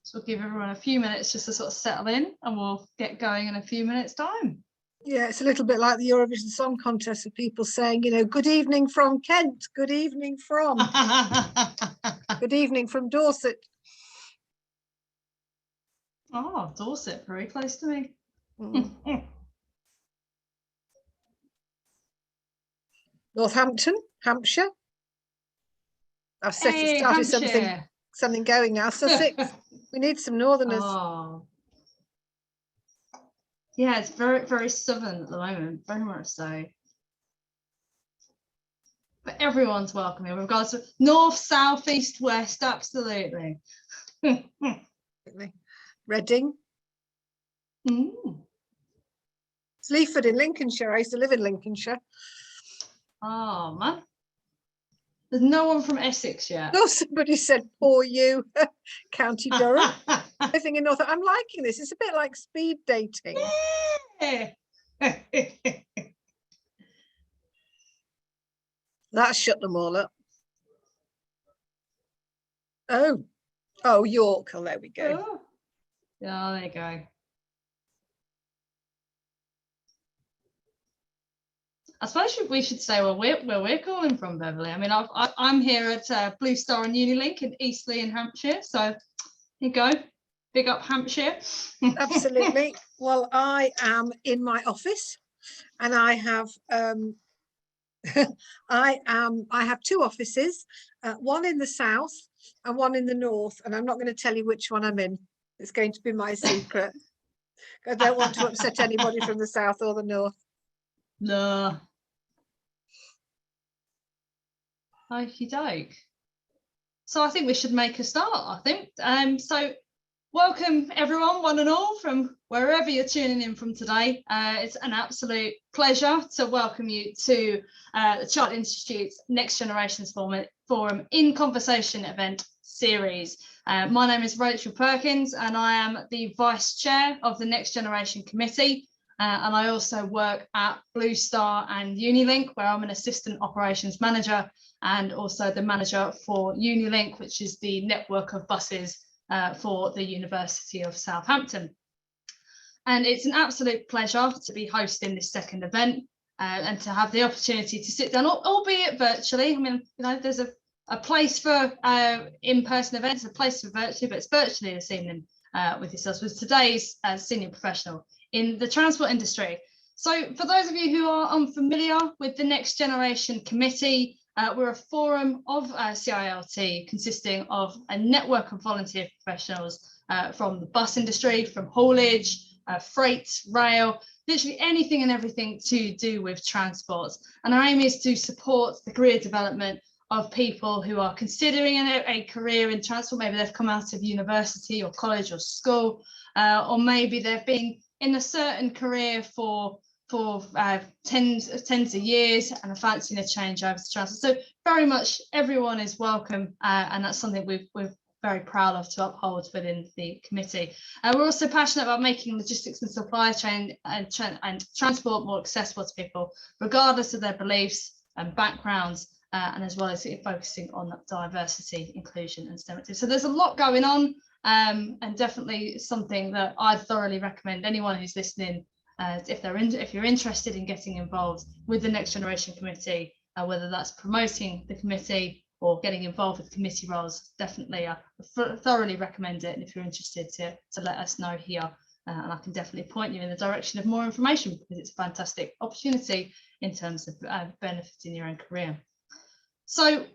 So we'll give everyone a few minutes just to sort of settle in, and we'll get going in a few minutes' time. Yeah, it's a little bit like the Eurovision Song Contest with people saying, you know, good evening from Kent, good evening from, good evening from Dorset. Oh, Dorset, very close to me. Northampton, Hampshire. I've started something going now. Sussex. We need some northerners. Oh. Yeah, it's very, very southern at the moment, very much so. But everyone's welcome here, regardless of north, south, east, west, absolutely. Reading. Sleaford in Lincolnshire. I used to live in Lincolnshire. Oh, man. There's no one from Essex yet. No, somebody said, poor you, County Durham. I think in North, I'm liking this. It's a bit like speed dating. That shut them all up. Oh, York. Oh, there we go. Oh. Yeah, there you go. I suppose we should say where we're calling from, Beverley. I mean, I'm here at Blue Star and Unilink in Eastleigh in Hampshire. So here you go. Big up Hampshire. Absolutely. Well, I am in my office, and I have I have two offices, one in the south and one in the north, and I'm not going to tell you which one I'm in. It's going to be my secret. I don't want to upset anybody from the south or the north. No. Okie doke. So I think we should make a start, I think. So welcome everyone, one and all, from wherever you're tuning in from today. It's an absolute pleasure to welcome you to the CILT Institute's Next Generations Forum in Conversation event series. My name is Rachel Perkins, and I am the Vice Chair of the Next Generation Committee. And I also work at Blue Star and Unilink, where I'm an Assistant Operations Manager, and also the manager for Unilink, which is the network of buses for the University of Southampton. And it's an absolute pleasure to be hosting this second event and to have the opportunity to sit down, albeit virtually. I mean, you know, there's a place for in-person events, a place for virtually, but it's virtually this evening with yourselves, with today's senior professional in the transport industry. So for those of you who are unfamiliar with the Next Generation Committee, we're a forum of CILT consisting of a network of volunteer professionals from the bus industry, from haulage, freight, rail, literally anything and everything to do with transport. And our aim is to support the career development of people who are considering a career in transport. Maybe they've come out of university or college or school, or maybe they've been in a certain career for tens of years and are fancying a change over to transport. So very much everyone is welcome, and that's something we're very proud of to uphold within the committee. We're also passionate about making logistics and supply chain and transport more accessible to people, regardless of their beliefs and backgrounds, and as well as focusing on diversity, inclusion and STEM. So there's a lot going on, and definitely something that I thoroughly recommend anyone who's listening, if you're interested in getting involved with the Next Generation Committee, whether that's promoting the committee or getting involved with committee roles, definitely thoroughly recommend it. And if you're interested, to let us know here, and I can definitely point you in the direction of more information, because it's a fantastic opportunity in terms of benefiting your own career. So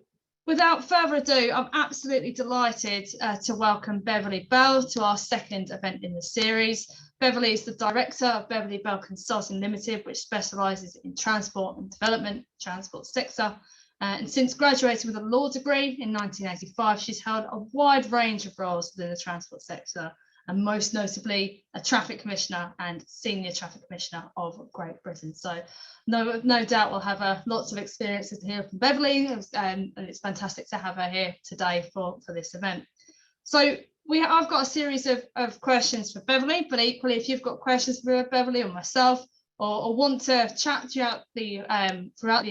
without further ado, I'm absolutely delighted to welcome Beverley Bell to our second event in the series. Beverley is the director of Beverley Bell Consulting Ltd, which specialises in transport and development, transport sector. And since graduating with a law degree in 1985, she's held a wide range of roles within the transport sector, and most notably a traffic commissioner and senior traffic commissioner of Great Britain. So no doubt we'll have lots of experiences to hear from Beverley, and it's fantastic to have her here today for this event. So I've got a series of questions for Beverley, but equally, if you've got questions for Beverley or myself, or want to chat throughout the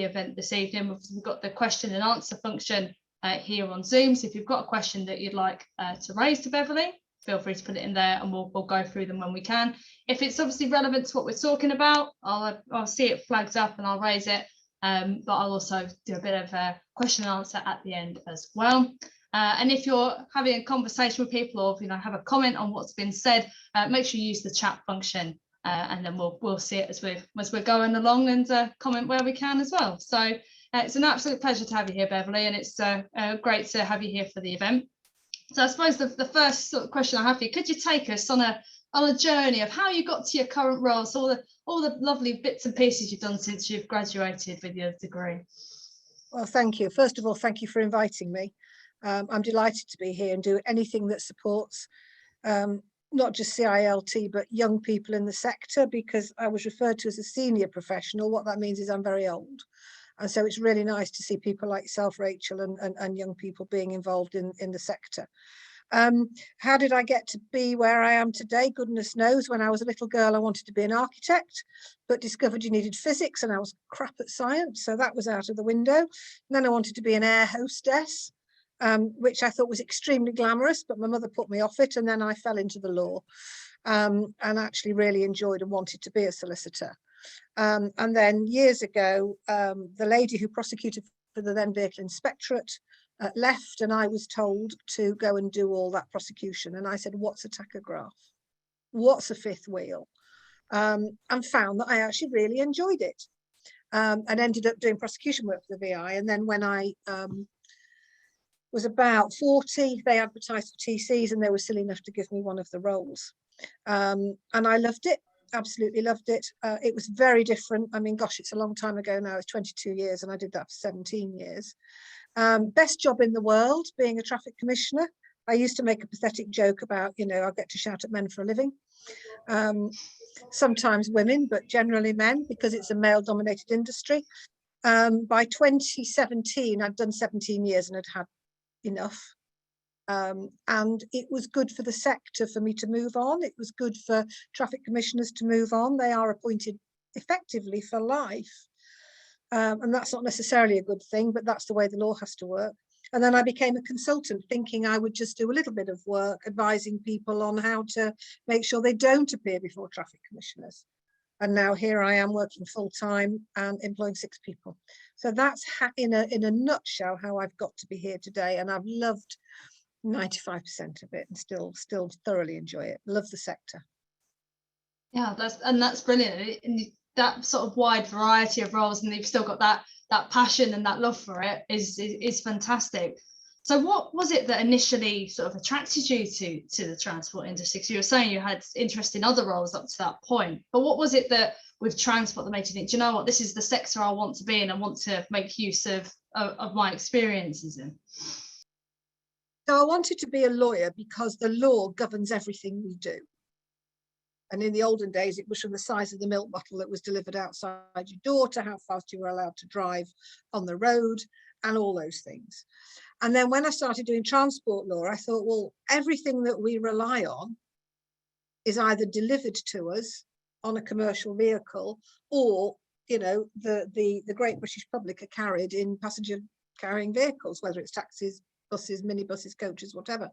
event this evening, we've got the question and answer function here on Zoom. So if you've got a question that you'd like to raise to Beverley, feel free to put it in there, and we'll go through them when we can. If it's obviously relevant to what we're talking about, I'll see it flags up and I'll raise it. But I'll also do a bit of a question and answer at the end as well. And if you're having a conversation with people, or have a comment on what's been said, make sure you use the chat function, and then we'll see it as we're going along, and comment where we can as well. So it's an absolute pleasure to have you here, Beverley, and it's great to have you here for the event. So I suppose the first sort of question I have for you, could you take us on a journey of how you got to your current role, so all the lovely bits and pieces you've done since you've graduated with your degree? Well, thank you. First of all, thank you for inviting me. I'm delighted to be here and do anything that supports not just CILT, but young people in the sector, because I was referred to as a senior professional. What that means is I'm very old. And so it's really nice to see people like yourself, Rachel, and young people being involved in the sector. How did I get to be where I am today? Goodness knows. When I was a little girl, I wanted to be an architect, but discovered you needed physics, and I was crap at science, so that was out of the window. And then I wanted to be an air hostess, which I thought was extremely glamorous, but my mother put me off it, and then I fell into the law, and actually really enjoyed and wanted to be a solicitor. And then years ago, the lady who prosecuted for the then vehicle inspectorate left, and I was told to go and do all that prosecution. And I said, what's a tachograph? What's a fifth wheel? And found that I actually really enjoyed it, and ended up doing prosecution work for the VI. And then when I was about 40, they advertised for TCs, and they were silly enough to give me one of the roles. And I loved it. Absolutely loved it. It was very different. I mean, gosh, it's a long time ago now. It's 22 years, and I did that for 17 years. Best job in the world, being a traffic commissioner. I used to make a pathetic joke about, I get to shout at men for a living. Sometimes women, but generally men, because it's a male-dominated industry. By 2017, I'd done 17 years and had enough. And it was good for the sector for me to move on. It was good for traffic commissioners to move on. They are appointed effectively for life. And that's not necessarily a good thing, but that's the way the law has to work. And then I became a consultant, thinking I would just do a little bit of work advising people on how to make sure they don't appear before traffic commissioners. And now here I am working full-time and employing 6 people. So that's in a nutshell how I've got to be here today. And I've loved 95% of it, and still thoroughly enjoy it. Love the sector. Yeah, that's brilliant. And that sort of wide variety of roles, and you've still got that passion and that love for it is fantastic. So what was it that initially sort of attracted you to the transport industry? So you were saying you had interest in other roles up to that point, but what was it that with transport that made you think, do you know what, this is the sector I want to be in, and want to make use of my experiences in? So I wanted to be a lawyer because the law governs everything we do. And in the olden days, it was from the size of the milk bottle that was delivered outside your door to how fast you were allowed to drive on the road and all those things. And then when I started doing transport law, I thought, well, everything that we rely on is either delivered to us on a commercial vehicle, or, the great British public are carried in passenger carrying vehicles, whether it's taxis, buses, minibuses, coaches, whatever.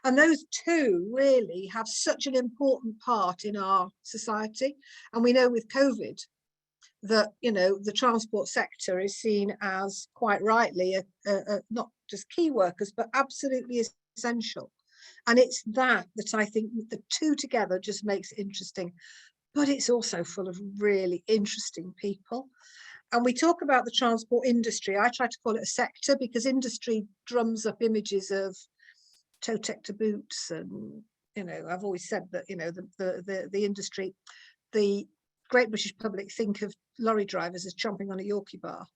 And those two really have such an important part in our society. And we know with COVID that, the transport sector is seen as, quite rightly, not just key workers, but absolutely essential. And it's that I think the two together just makes it interesting. But it's also full of really interesting people. And we talk about the transport industry. I try to call it a sector because industry drums up images of toe tech to boots, and I've always said that the industry, the great British public think of lorry drivers as chomping on a Yorkie bar,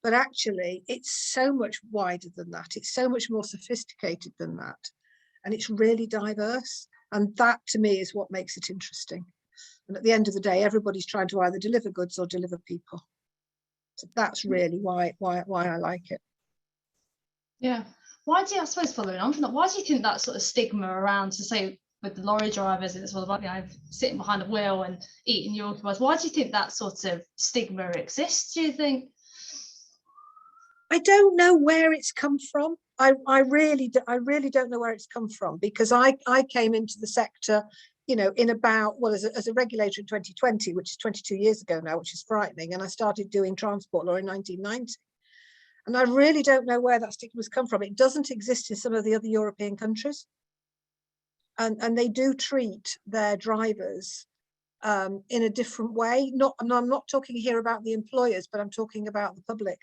but actually it's so much wider than that. It's so much more sophisticated than that, and it's really diverse. And that to me is what makes it interesting. And at the end of the day, everybody's trying to either deliver goods or deliver people. So that's really why I like it. Yeah. Why do you, I suppose, following on from that, why do you think that sort of stigma around, to say with the lorry drivers, it's all about sitting behind a wheel and eating Yorkie bars? Why do you think that sort of stigma exists, do you think? I don't know where it's come from. I really don't know where it's come from, because I came into the sector, you know, in about, well, as a regulator in 2020, which is 22 years ago now, which is frightening. And I started doing transport law in 1990. And I really don't know where that stigma's come from. It doesn't exist in some of the other European countries. And they do treat their drivers in a different way. And I'm not talking here about the employers, but I'm talking about the public.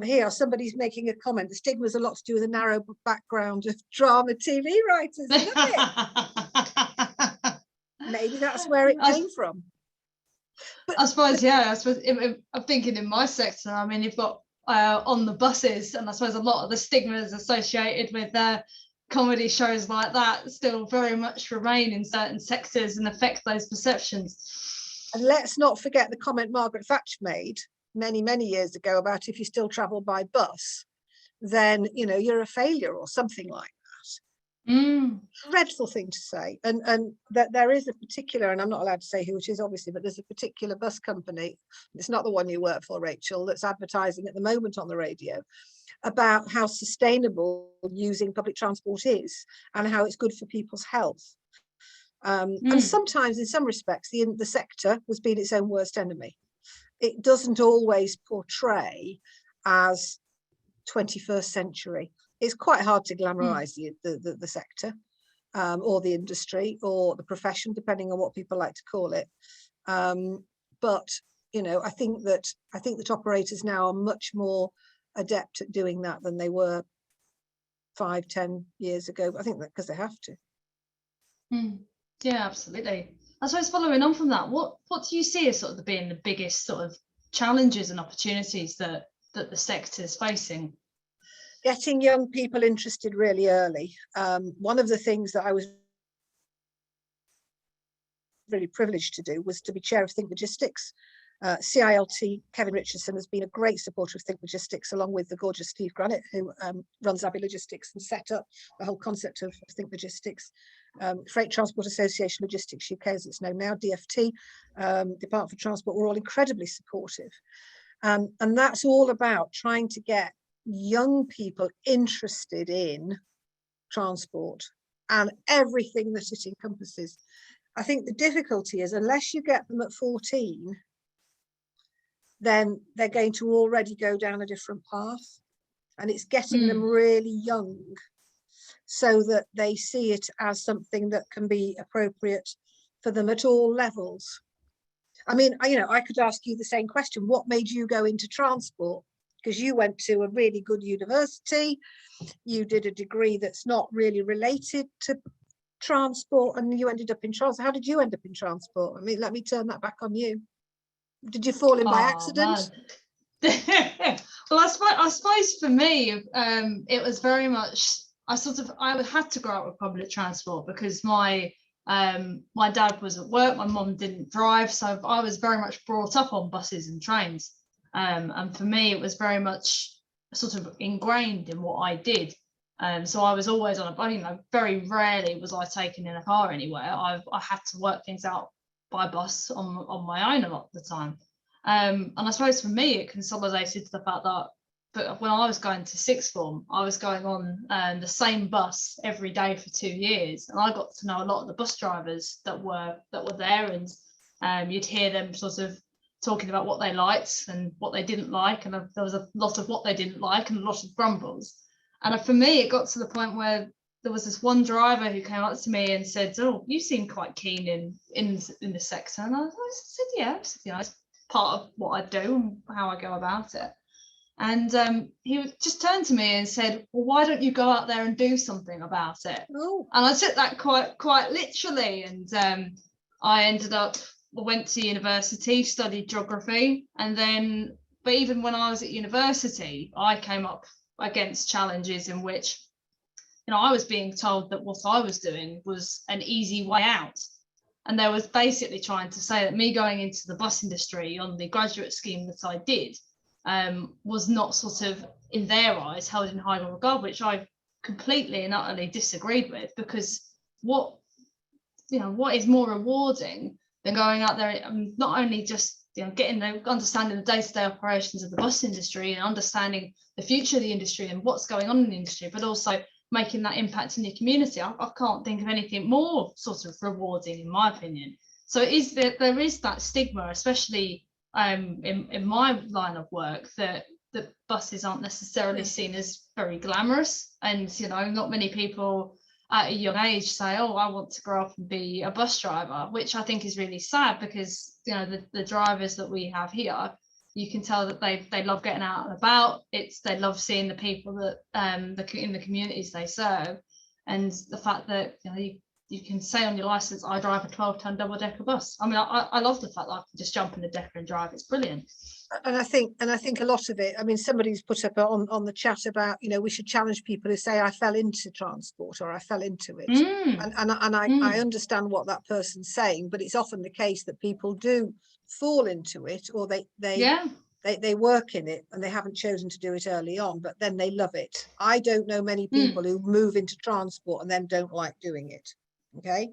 Here, somebody's making a comment. The stigma has a lot to do with the narrow background of drama TV writers, isn't it? Maybe that's where it came from. But, I suppose, yeah, I suppose I'm thinking in my sector, I mean, you've got on the buses, and I suppose a lot of the stigmas associated with comedy shows like that still very much remain in certain sectors and affect those perceptions. And let's not forget the comment Margaret Thatcher made many years ago about, if you still travel by bus, then, you know, you're a failure or something like that. Dreadful thing to say. And that there is a particular, and I'm not allowed to say who it is obviously, but there's a particular bus company, it's not the one you work for, Rachel, that's advertising at the moment on the radio about how sustainable using public transport is and how it's good for people's health. And sometimes in some respects the sector has been its own worst enemy. It doesn't always portray as 21st century. It's quite hard to glamorize the sector or the industry or the profession, depending on what people like to call it. But, you know, I think that operators now are much more adept at doing that than they were 5-10 years ago. I think that because they have to. Yeah, absolutely. I suppose following on from that, what do you see as sort of being the biggest sort of challenges and opportunities that the sector is facing? Getting young people interested really early. One of the things that I was really privileged to do was to be chair of Think Logistics. CILT, Kevin Richardson, has been a great supporter of Think Logistics, along with the gorgeous Steve Granite, who runs Abbey Logistics and set up the whole concept of Think Logistics. Freight Transport Association Logistics UK, as it's known now, DFT, Department for Transport, were all incredibly supportive. And that's all about trying to get young people interested in transport and everything that it encompasses. I think the difficulty is, unless you get them at 14, then they're going to already go down a different path. And it's getting them really young so that they see it as something that can be appropriate for them at all levels. I mean, you know, I could ask you the same question. What made you go into transport? Because you went to a really good university, you did a degree that's not really related to transport, and you ended up in transport. How did you end up in transport? I mean, let me turn that back on you. Did you fall in by accident? Well, I suppose for me, it was very much, I had to grow up with public transport because my dad was at work, my mum didn't drive, so I was very much brought up on buses and trains. And for me, it was very much sort of ingrained in what I did. So I was always on a bus. You know, very rarely was I taken in a car anywhere. I had to work things out by bus on my own a lot of the time. And I suppose for me, it consolidated to the fact that when I was going to sixth form, I was going on the same bus every day for 2 years, and I got to know a lot of the bus drivers that were there, and you'd hear them sort of talking about what they liked and what they didn't like, and there was a lot of what they didn't like and a lot of grumbles. And for me, it got to the point where there was this one driver who came up to me and said, "Oh, you seem quite keen in the sector." And I said, "Yeah, it's part of what I do and how I go about it." And he just turned to me and said, "Well, why don't you go out there and do something about it?" Oh. And I took that quite literally. And I went to university, studied geography, but even when I was at university, I came up against challenges in which, you know, I was being told that what I was doing was an easy way out. And they was basically trying to say that me going into the bus industry on the graduate scheme that I did was not sort of, in their eyes, held in high regard, which I completely and utterly disagreed with, because what is more rewarding than going out there and not only just getting the understanding the day-to-day operations of the bus industry and understanding the future of the industry and what's going on in the industry, but also making that impact in your community. I can't think of anything more sort of rewarding, in my opinion. So it is that there is that stigma, especially in my line of work, that buses aren't necessarily seen as very glamorous, and not many people at a young age say, oh, I want to grow up and be a bus driver, which I think is really sad, because the drivers that we have here, you can tell that they love getting out and about. They love seeing the people that in the communities they serve, and the fact that you can say on your license, I drive a 12-ton double-decker bus. I mean, I love the fact that I can just jump in the decker and drive. It's brilliant. And I think a lot of it, I mean, somebody's put up on the chat about, we should challenge people who say, I fell into transport or I fell into it. I understand what that person's saying, but it's often the case that people do fall into it, or they work in it and they haven't chosen to do it early on, but then they love it. I don't know many people who move into transport and then don't like doing it. Okay.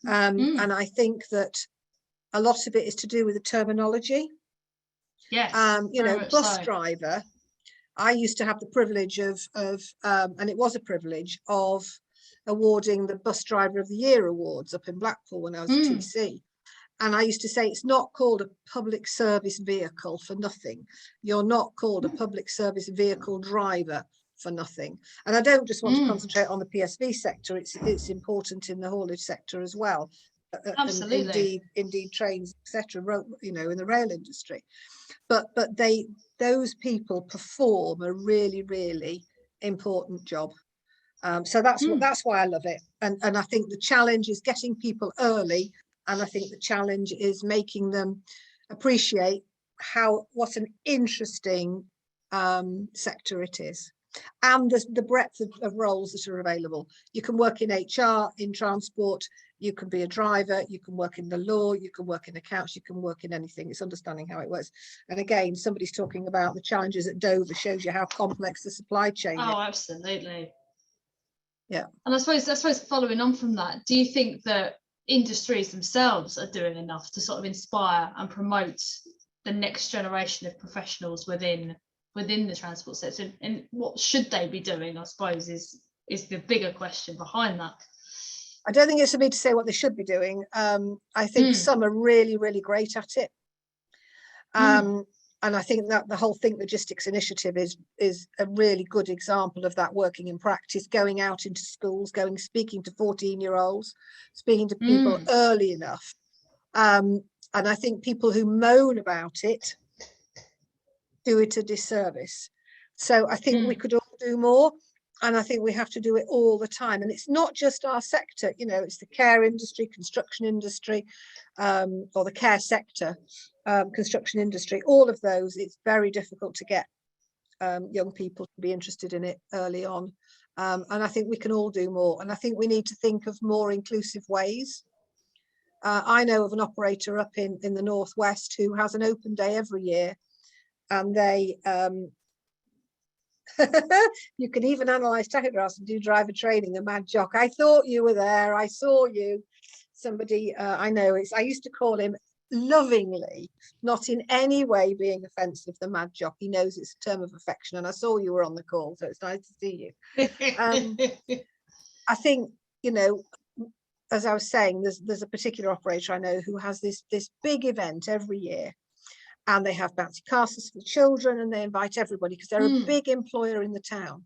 And I think that a lot of it is to do with the terminology. Yes. Bus driver, I used to have the privilege of and it was a privilege of awarding the Bus Driver of the Year awards up in Blackpool when I was at TC. And I used to say, it's not called a public service vehicle for nothing. You're not called a public service vehicle driver for nothing. And I don't just want to concentrate on the PSV sector. It's important in the haulage sector as well. Absolutely. Indeed trains, etc. In the rail industry. But those people perform a really, really important job. So that's why I love it. And I think the challenge is getting people early. And I think the challenge is making them appreciate what an interesting sector it is. And the breadth of roles that are available. You can work in HR, in transport, you can be a driver, you can work in the law, you can work in accounts, you can work in anything. It's understanding how it works. And again, somebody's talking about the challenges at Dover, shows you how complex the supply chain is. Oh, absolutely. Yeah. And I suppose following on from that, do you think that industries themselves are doing enough to sort of inspire and promote the next generation of professionals within the transport sector, and what should they be doing, I suppose, is the bigger question behind that? I don't think it's for me to say what they should be doing. I think some are really, really great at it. And I think that the whole Think Logistics initiative is a really good example of that working in practice, going out into schools, speaking to 14-year-olds, speaking to people early enough. And I think people who moan about it do it a disservice. So I think we could all do more. And I think we have to do it all the time. And it's not just our sector, it's the care industry, construction industry, or the care sector, construction industry, all of those. It's very difficult to get young people to be interested in it early on. And I think we can all do more. And I think we need to think of more inclusive ways. I know of an operator up in the Northwest who has an open day every year. And they you can even analyze tachographs and do driver training. A mad jock. I thought you were there. I saw you. Somebody I know. I used to call him lovingly, not in any way being offensive, the mad jock. He knows it's a term of affection, and I saw you were on the call, so it's nice to see you. I think as I was saying, there's a particular operator I know who has this big event every year. And they have bouncy castles for children, and they invite everybody because they're a big employer in the town.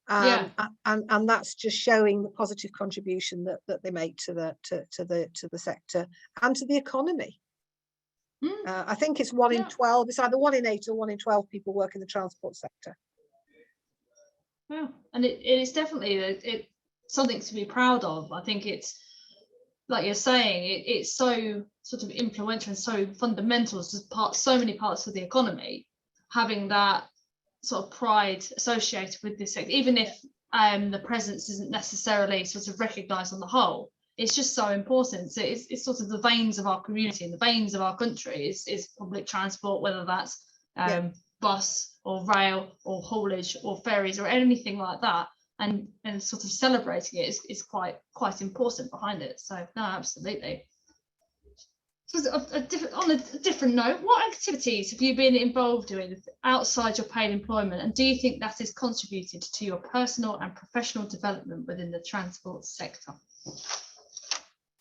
And that's just showing the positive contribution that they make to the sector and to the economy. I think it's 1 in 12. It's either 1 in 8 or 1 in 12 people work in the transport sector. Yeah, and it is definitely something to be proud of. I think it's, like you're saying, it's so sort of influential and so fundamental to so many parts of the economy, having that sort of pride associated with this sector, even if the presence isn't necessarily sort of recognised on the whole. It's just so important. So it's sort of the veins of our community and the veins of our country is public transport, whether that's bus or rail or haulage or ferries or anything like that. And sort of celebrating it is quite important behind it. So no, absolutely. So on a different note, what activities have you been involved with outside your paid employment, and do you think that has contributed to your personal and professional development within the transport sector?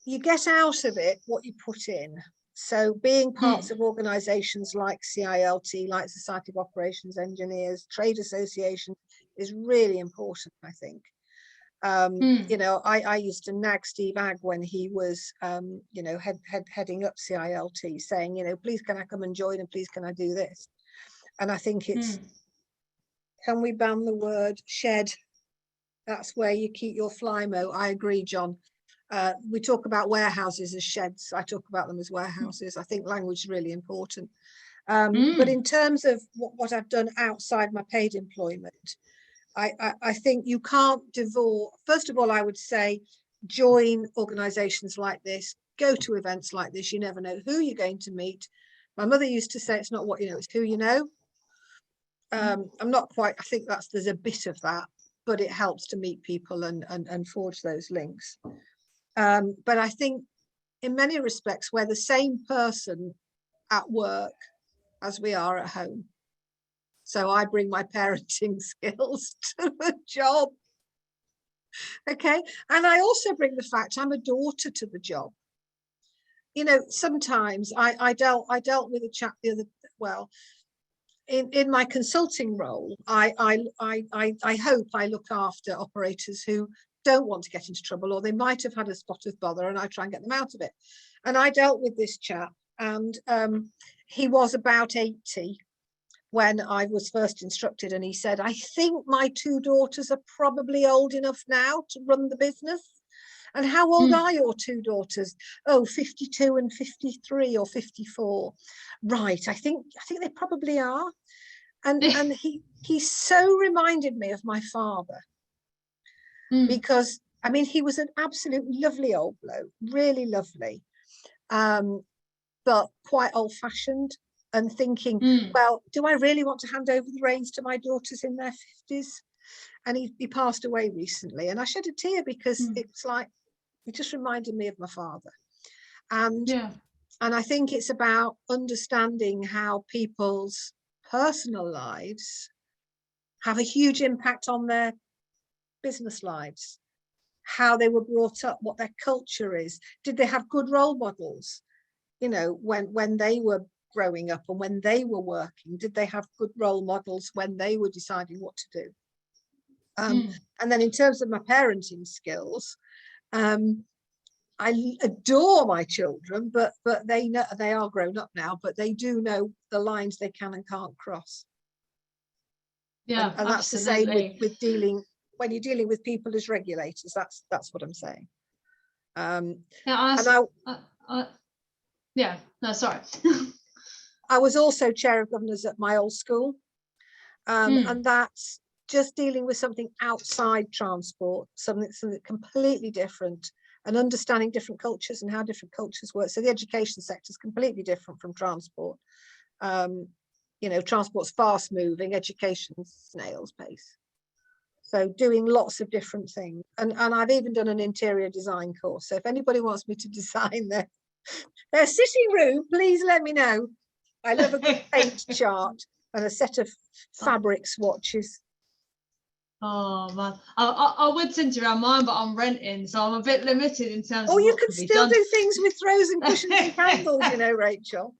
You get out of it what you put in. So being parts of organisations like CILT, like Society of Operations Engineers, trade association is really important, I think. You know, I used to nag Steve Agg when he was, you know, heading up CILT, saying, you know, please can I come and join, and please can I do this? And I think it's, can we ban the word shed? That's where you keep your flymo. I agree, John. We talk about warehouses as sheds. I talk about them as warehouses. I think language is really important. But in terms of what I've done outside my paid employment, I think you can't divorce. First of all, I would say join organisations like this, go to events like this. You never know who you're going to meet. My mother used to say, it's not what you know, it's who you know. I'm not quite, I think there's a bit of that, but it helps to meet people and forge those links. But I think in many respects, we're the same person at work as we are at home. So I bring my parenting skills to the job. Okay. And I also bring the fact I'm a daughter to the job. You know, sometimes I dealt with a chap the other, well, in my consulting role, I hope I look after operators who don't want to get into trouble, or they might have had a spot of bother, and I try and get them out of it. And I dealt with this chap, and he was about 80 when I was first instructed, and he said, I think my two daughters are probably old enough now to run the business. And how old are your two daughters? Oh, 52 and 53 or 54. Right, I think they probably are. And he so reminded me of my father. Because, I mean, he was an absolutely lovely old bloke, really lovely, but quite old-fashioned, and thinking, well, do I really want to hand over the reins to my daughters in their 50s? And he passed away recently, and I shed a tear because it's like, it just reminded me of my father. And I think it's about understanding how people's personal lives have a huge impact on their business lives, how they were brought up, what their culture is. Did they have good role models, you know, when they were growing up and when they were working? Did they have good role models when they were deciding what to do? And then in terms of my parenting skills, I adore my children, but they know, they are grown up now, but they do know the lines they can and can't cross. Yeah, and that's absolutely. the same with dealing, when you're dealing with people as regulators. That's what I'm saying. Sorry. I was also chair of governors at my old school, and that's just dealing with something outside transport, something completely different, and understanding different cultures and how different cultures work. So the education sector is completely different from transport. You know, transport's fast moving, education's snail's pace. So doing lots of different things. And I've even done an interior design course. So if anybody wants me to design their sitting room, please let me know. I love a good paint chart and a set of fabric swatches. Oh man, I would send you around mine, but I'm renting, so I'm a bit limited in terms of you what can can be still done. do things with throws and cushions and candles, you know, Rachel.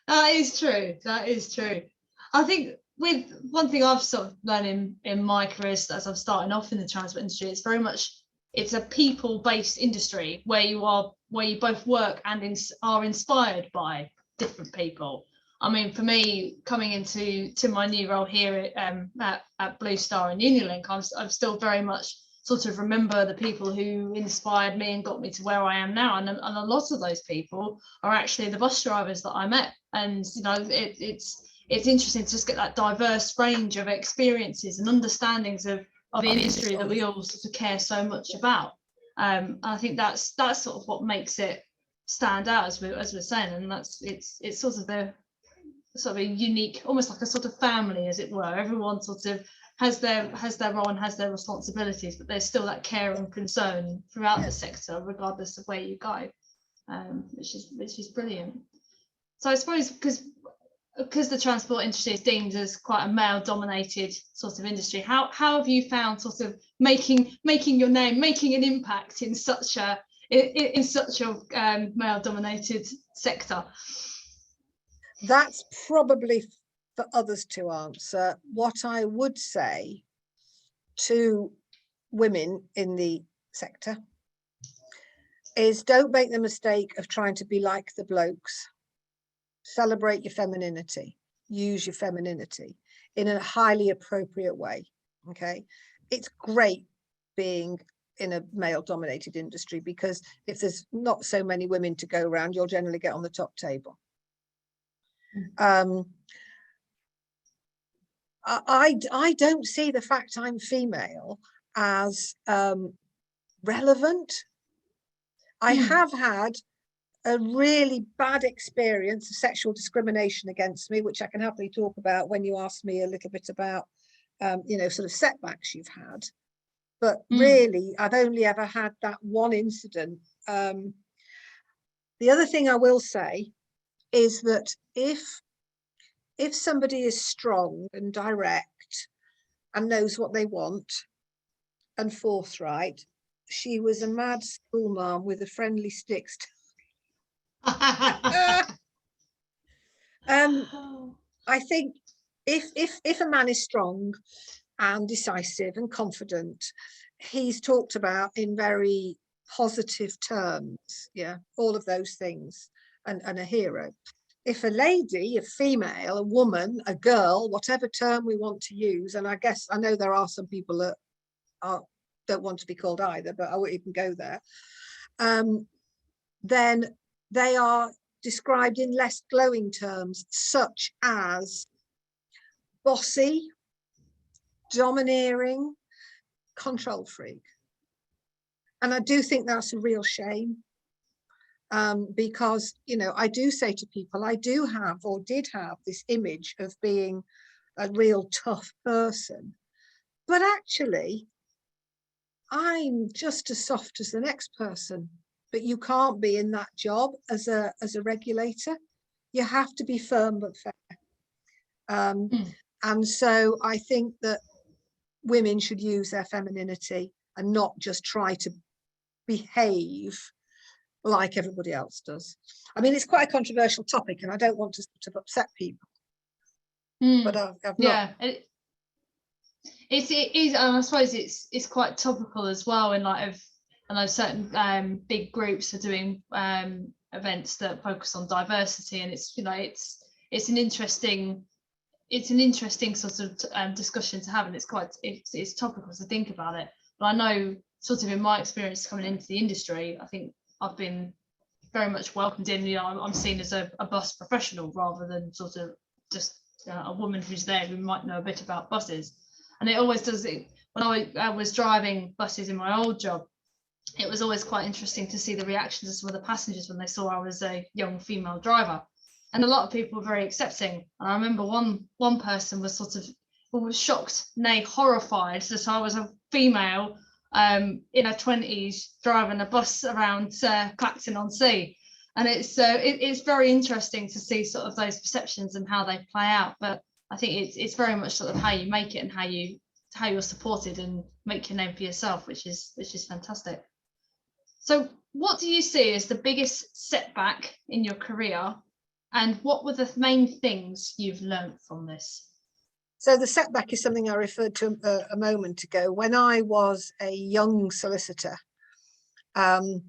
That is true. That is true. I think with one thing I've sort of learned in my career as I'm starting off in the transport industry, it's a people-based industry where you both work and are inspired by different people. I mean, for me, coming into my new role here at Blue Star and Unilink, I'm still very much sort of remember the people who inspired me and got me to where I am now, and a lot of those people are actually the bus drivers that I met. And you know, it's interesting to just get that diverse range of experiences and understandings of the industry that we all sort of care so much about. I think that's sort of what makes it stand out, as we're saying, and it's sort of a unique, almost like a sort of family, as it were. Everyone sort of has their role and has their responsibilities, but there's still that care and concern throughout the sector, regardless of where you go. which is brilliant. So I suppose because the transport industry is deemed as quite a male-dominated sort of industry, how have you found sort of making your name, making an impact in such a male-dominated sector? That's probably for others to answer. What I would say to women in the sector is, don't make the mistake of trying to be like the blokes. Celebrate your femininity, use your femininity in a highly appropriate way. Okay, it's great being in a male-dominated industry, because if there's not so many women to go around, you'll generally get on the top table. I don't see the fact I'm female as relevant. I have had a really bad experience of sexual discrimination against me, which I can happily talk about when you ask me a little bit about, you know, sort of setbacks you've had. But really, I've only ever had that one incident. The other thing I will say is that if somebody is strong and direct and knows what they want and forthright, she was a mad school mom with a friendly stick. I think if a man is strong and decisive and confident, he's talked about in very positive terms, yeah, all of those things, and a hero. If a lady, a female, a woman, a girl, whatever term we want to use, and I guess I know there are some people that don't want to be called either, but I won't even go there, then they are described in less glowing terms, such as bossy, domineering, control freak. And I do think that's a real shame, because, you know, I do say to people, I do have, or did have, this image of being a real tough person, but actually I'm just as soft as the next person. But you can't be in that job as a regulator. You have to be firm but fair. And so I think that women should use their femininity and not just try to behave like everybody else does. I mean, it's quite a controversial topic, and I don't want to sort of upset people. But I've yeah, not. It is, and I suppose it's quite topical as well. In light of, I know certain big groups are doing events that focus on diversity, and it's, you know, it's an interesting sort of discussion to have, and it's topical to think about it. But I know, sort of in my experience coming into the industry, I think I've been very much welcomed in. You know, I'm seen as a bus professional rather than sort of just a woman who's there who might know a bit about buses. And it always does it. When I was driving buses in my old job, it was always quite interesting to see the reactions of some of the passengers when they saw I was a young female driver. And a lot of people were very accepting. And I remember one person was sort of shocked, nay horrified, that I was a female in her 20s driving a bus around Clacton-on-Sea. And it's very interesting to see sort of those perceptions and how they play out. But I think it's very much sort of how you make it and how you're supported and make your name for yourself, which is fantastic. So what do you see as the biggest setback in your career, and what were the main things you've learned from this? So the setback is something I referred to a moment ago. When I was a young solicitor, and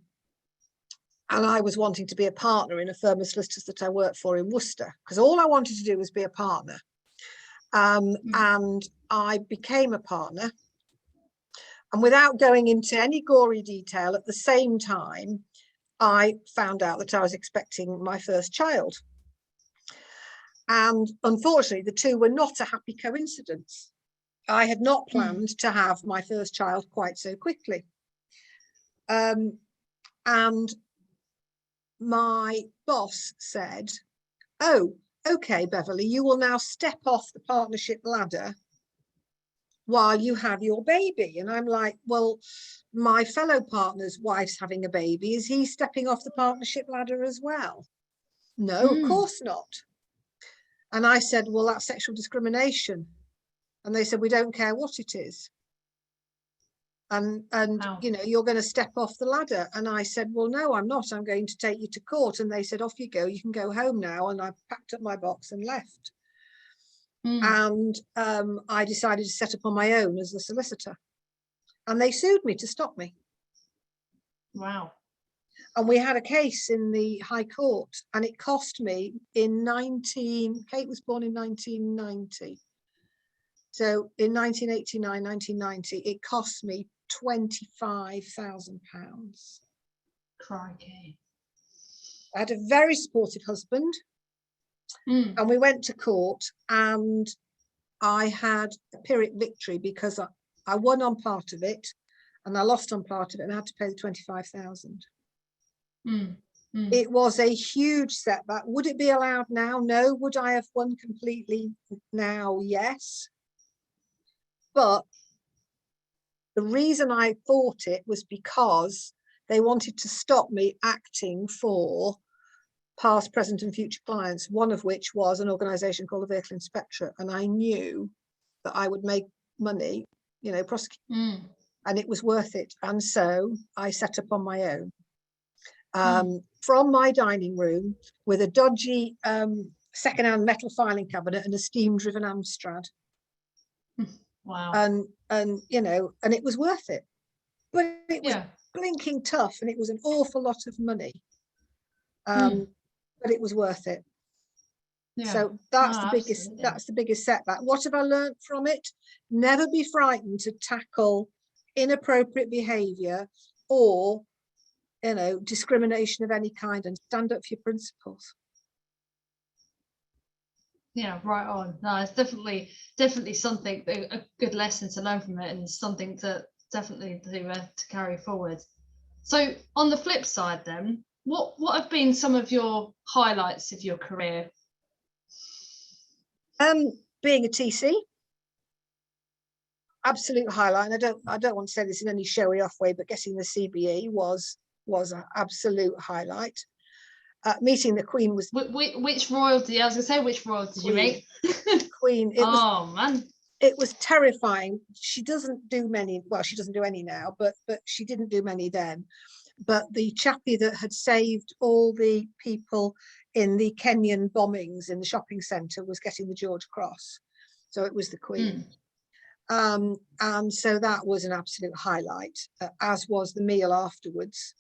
I was wanting to be a partner in a firm of solicitors that I worked for in Worcester, because all I wanted to do was be a partner. And I became a partner. And without going into any gory detail, at the same time, I found out that I was expecting my first child. And unfortunately, the two were not a happy coincidence. I had not planned to have my first child quite so quickly. And my boss said, "Oh, okay, Beverley, you will now step off the partnership ladder while you have your baby. And I'm like, well, my fellow partner's wife's having a baby. Is he stepping off the partnership ladder as well? No, of course not. And I said, well, that's sexual discrimination. And they said, we don't care what it is. And Wow. you know, you're going to step off the ladder. And I said, well, no, I'm not. I'm going to take you to court. And they said, off you go. You can go home now. And I packed up my box and left. And I decided to set up on my own as a solicitor. And they sued me to stop me. Wow. And we had a case in the High Court, and it cost me Kate was born in 1990. So in 1989, 1990, it cost me £25,000. Crikey. I had a very supportive husband, and we went to court, and I had a Pyrrhic victory because I won on part of it and I lost on part of it, and I had to pay the 25,000. It was a huge setback. Would it be allowed now? No. Would I have won completely now? Yes. But the reason I fought it was because they wanted to stop me acting for past, present and future clients, one of which was an organisation called the Vehicle Inspectorate. And I knew that I would make money, you know, prosecuting, and it was worth it. And so I set up on my own. From my dining room with a dodgy second-hand metal filing cabinet and a steam-driven Amstrad. Wow. And you know, and it was worth it. But it was blinking tough, and it was an awful lot of money. But it was worth it. So that's the biggest setback. What have I learned from it? Never be frightened to tackle inappropriate behaviour or, you know, discrimination of any kind, and stand up for your principles. Yeah, right on. No, it's definitely something, a good lesson to learn from it, and something to definitely to carry forward. So on the flip side then, what have been some of your highlights of your career? Being a TC, absolute highlight. And I don't want to say this in any showy off way, but getting the CBE was an absolute highlight. Meeting the Queen was... Which royalty? I was going to say, which royalty did you meet? Queen. Man. It was terrifying. She doesn't do many, well, she doesn't do any now, but she didn't do many then. But the chappie that had saved all the people in the Kenyan bombings in the shopping centre was getting the George Cross. So it was the Queen. And so that was an absolute highlight, as was the meal afterwards.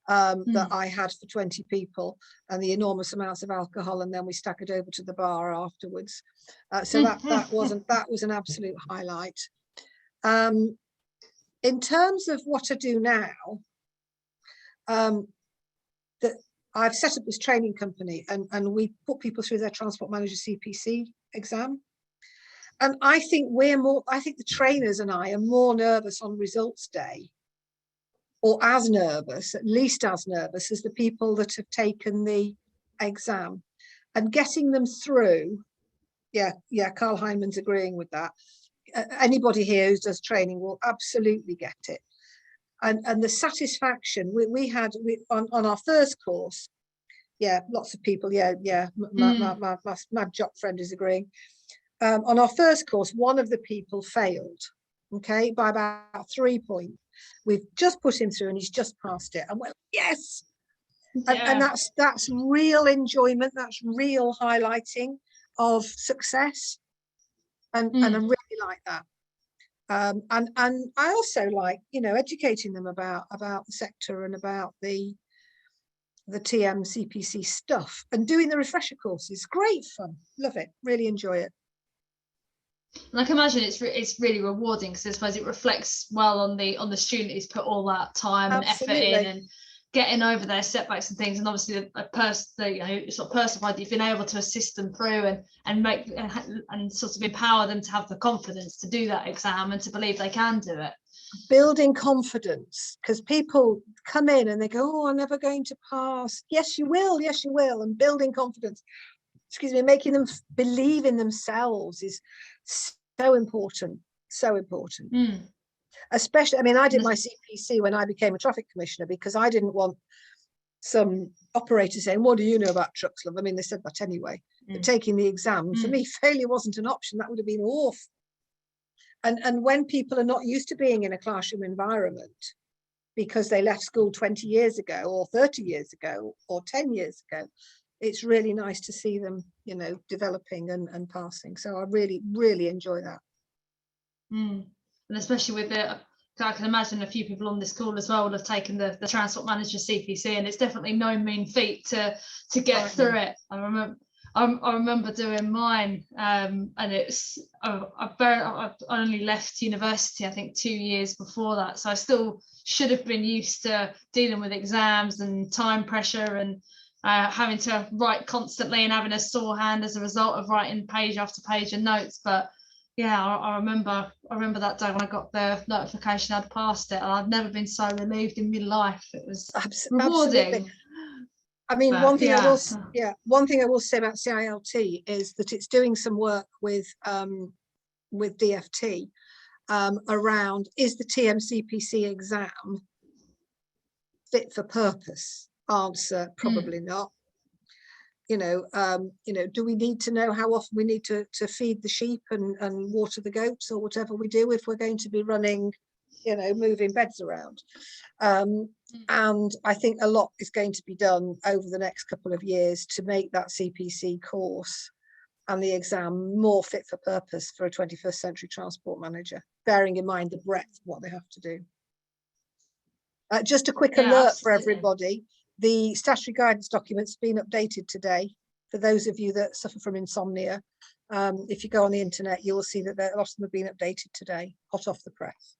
That I had for 20 people, and the enormous amounts of alcohol, and then we staggered over to the bar afterwards. So that was an absolute highlight. In terms of what I do now, that I've set up this training company, and we put people through their transport manager CPC exam. And I think the trainers and I are more nervous on results day, or as nervous, at least as nervous as the people that have taken the exam, and getting them through. Yeah, Carl Heineman's agreeing with that. Anybody here who does training will absolutely get it. And the satisfaction we had on our first course, lots of people, my mad jock friend is agreeing. On our first course, one of the people failed, okay, by about 3 points. We've just put him through and he's just passed it, and we're like, yes. And that's real enjoyment, that's real highlighting of success, and I really like that. And I also like, you know, educating them about the sector and about the TM CPC stuff, and doing the refresher courses. Great fun, love it, really enjoy it. And I can imagine it's really rewarding, because I suppose it reflects well on the student who's put all that time and effort in, and getting over their setbacks and things, and obviously a person, you know, sort of personified that you've been able to assist them through and make and sort of empower them to have the confidence to do that exam and to believe they can do it. Building confidence, because people come in and they go, oh, I'm never going to pass. Yes, you will. Yes, you will. And building confidence, making them believe in themselves is so important. So important. Mm. Especially, I mean, I did my CPC when I became a traffic commissioner because I didn't want some operator saying, what do you know about trucks, love? I mean, they said that anyway. But taking the exam, for me, failure wasn't an option. That would have been awful. And when people are not used to being in a classroom environment because they left school 20 years ago or 30 years ago or 10 years ago, it's really nice to see them, you know, developing and passing. So I really, really enjoy that. And especially with the, I can imagine a few people on this call as well will have taken the transport manager CPC, and it's definitely no mean feat to get through it. I remember doing mine, and it's I only left university I think 2 years before that, so I still should have been used to dealing with exams and time pressure and having to write constantly and having a sore hand as a result of writing page after page of notes. But yeah, I remember that day when I got the notification I'd passed it, and I've never been so relieved in my life. It was rewarding. Absolutely. I mean, But, one thing I will say about CILT is that it's doing some work with DFT around, is the TMCPC exam fit for purpose? Answer, probably not. You know, do we need to know how often we need to feed the sheep and water the goats or whatever we do if we're going to be running, you know, moving beds around? And I think a lot is going to be done over the next couple of years to make that CPC course and the exam more fit for purpose for a 21st century transport manager, bearing in mind the breadth of what they have to do. Just a quick alert for everybody. The statutory guidance document's been updated today. For those of you that suffer from insomnia, if you go on the internet, you will see that a lot of them have been updated today, hot off the press.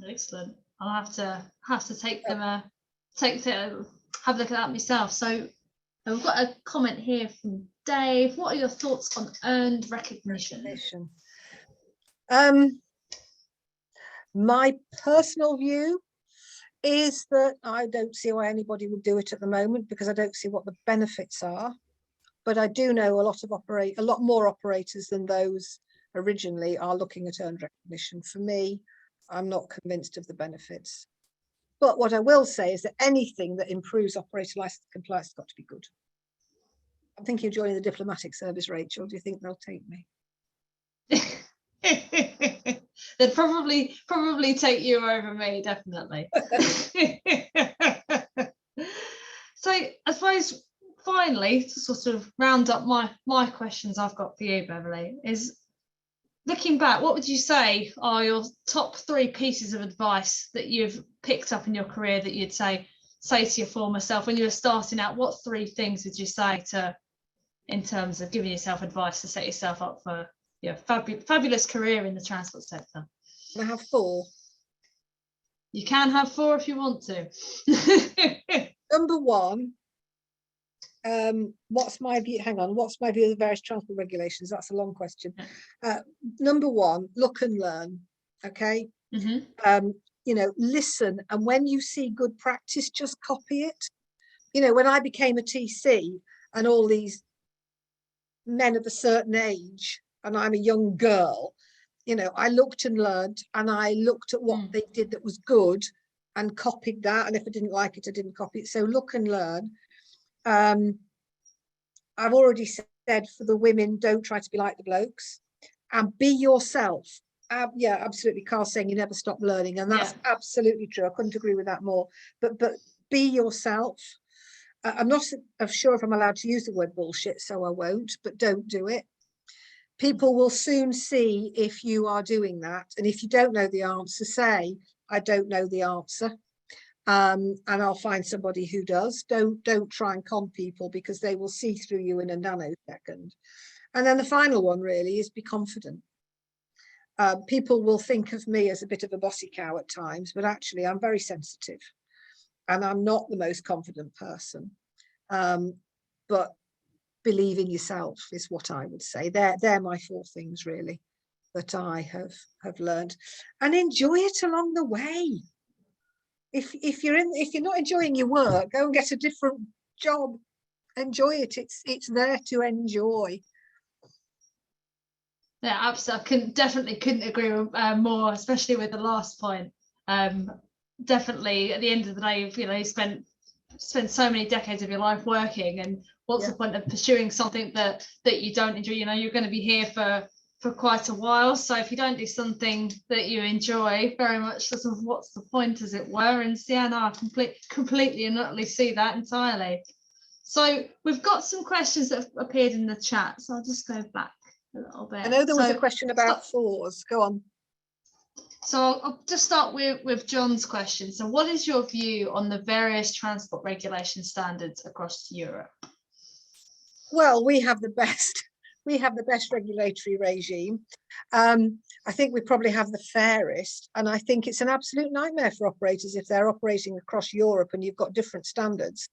Excellent. I'll have to take them have a look at that myself. So we've got a comment here from Dave. What are your thoughts on earned recognition? My personal view is that I don't see why anybody would do it at the moment, because I don't see what the benefits are. But I do know a lot more operators than those originally are looking at earned recognition. For me, I'm not convinced of the benefits. But what I will say is that anything that improves operator license compliance has got to be good. I'm thinking of joining the diplomatic service, Rachel. Do you think they'll take me? They'd probably take you over me, definitely. So I suppose finally, to sort of round up my questions I've got for you, Beverley, is looking back, what would you say are your top 3 pieces of advice that you've picked up in your career that you'd say to your former self when you were starting out? What 3 things would you say in terms of giving yourself advice to set yourself up for your fabulous career in the transport sector? Can I have 4? You can have 4 if you want to. Number 1, what's my view? Hang on, what's my view of the various transport regulations? That's a long question. Number 1, look and learn. Okay. You know, listen, and when you see good practice, just copy it. You know, when I became a TC and all these men of a certain age, and I'm a young girl, you know, I looked and learned, and I looked at what they did that was good and copied that. And if I didn't like it, I didn't copy it. So look and learn. I've already said for the women, don't try to be like the blokes, and be yourself. Yeah, absolutely. Carl's saying you never stop learning, and that's absolutely true. I couldn't agree with that more. But be yourself. I'm not sure if I'm allowed to use the word bullshit, so I won't, but don't do it. People will soon see if you are doing that. And if you don't know the answer, say, I don't know the answer. And I'll find somebody who does. Don't try and con people, because they will see through you in a nanosecond. And then the final one really is be confident. People will think of me as a bit of a bossy cow at times, but actually I'm very sensitive. And I'm not the most confident person, but believe in yourself is what I would say. They're my 4 things really that I have learned, and enjoy it along the way. If you're not enjoying your work, go and get a different job. Enjoy it. It's there to enjoy. Yeah, absolutely. Definitely couldn't agree more, especially with the last point. Definitely, at the end of the day, you spent so many decades of your life working, and what's the point of pursuing something that you don't enjoy? You're going to be here for quite a while, so if you don't do something that you enjoy very much, sort of what's the point, as it were? And yeah, no, I completely and utterly see that entirely. So we've got some questions that have appeared in the chat, so I'll just go back a little bit. I know there was a question about FORS. Go on. So I'll just start with John's question. So what is your view on the various transport regulation standards across Europe? Well, we have the best regulatory regime. I think we probably have the fairest, and I think it's an absolute nightmare for operators if they're operating across Europe and you've got different standards.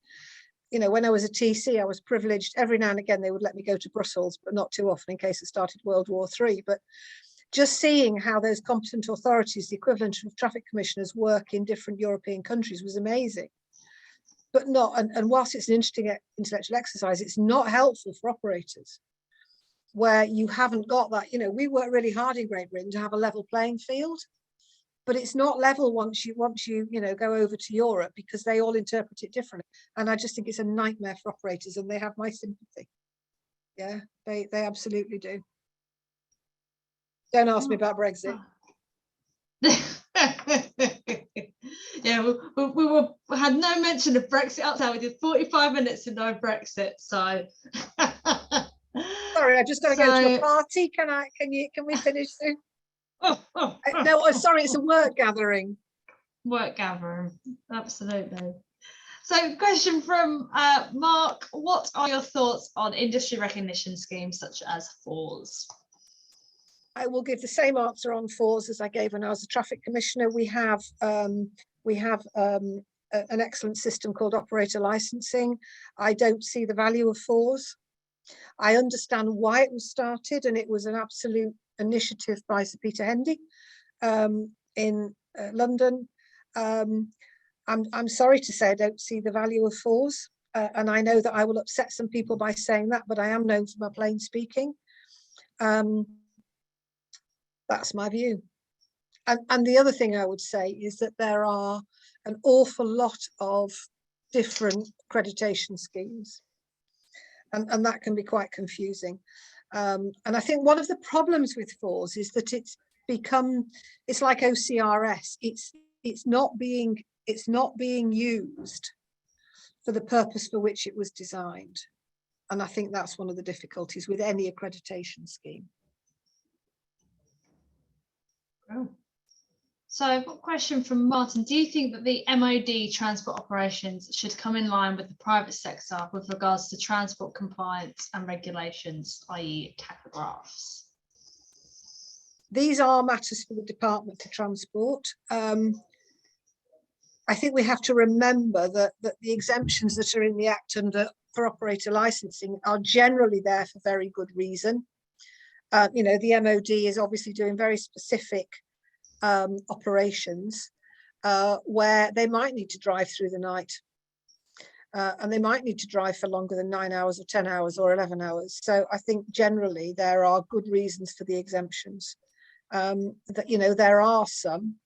When I was a TC, I was privileged. Every now and again, they would let me go to Brussels, but not too often in case it started World War III. But just seeing how those competent authorities, the equivalent of traffic commissioners, work in different European countries was amazing. But not, and whilst it's an interesting intellectual exercise, it's not helpful for operators where you haven't got that. We work really hard in Great Britain to have a level playing field, but it's not level once you go over to Europe, because they all interpret it differently. And I just think it's a nightmare for operators, and they have my sympathy. Yeah, they absolutely do. Don't ask me about Brexit. Yeah, we had no mention of Brexit up there. We did 45 minutes and no Brexit. So sorry, I just got to go to a party. Can we finish soon? No, sorry, it's a work gathering. Work gathering, absolutely. So, question from Mark: what are your thoughts on industry recognition schemes such as FORS? I will give the same answer on FORS as I gave when I was a traffic commissioner. We have an excellent system called operator licensing. I don't see the value of FORS. I understand why it was started, and it was an absolute initiative by Sir Peter Hendy in London. I'm sorry to say I don't see the value of FORS, and I know that I will upset some people by saying that, but I am known for my plain speaking. That's my view. And the other thing I would say is that there are an awful lot of different accreditation schemes, and that can be quite confusing. And I think one of the problems with FORS is that it's like OCRS. It's not being used for the purpose for which it was designed. And I think that's one of the difficulties with any accreditation scheme. Oh. So I've got a question from Martin. Do you think that the MOD transport operations should come in line with the private sector with regards to transport compliance and regulations, i.e. tachographs? These are matters for the Department for Transport. I think we have to remember that the exemptions that are in the Act for operator licensing are generally there for very good reason. The MOD is obviously doing very specific operations where they might need to drive through the night, and they might need to drive for longer than 9 hours or 10 hours or 11 hours. So I think generally there are good reasons for the exemptions. There are some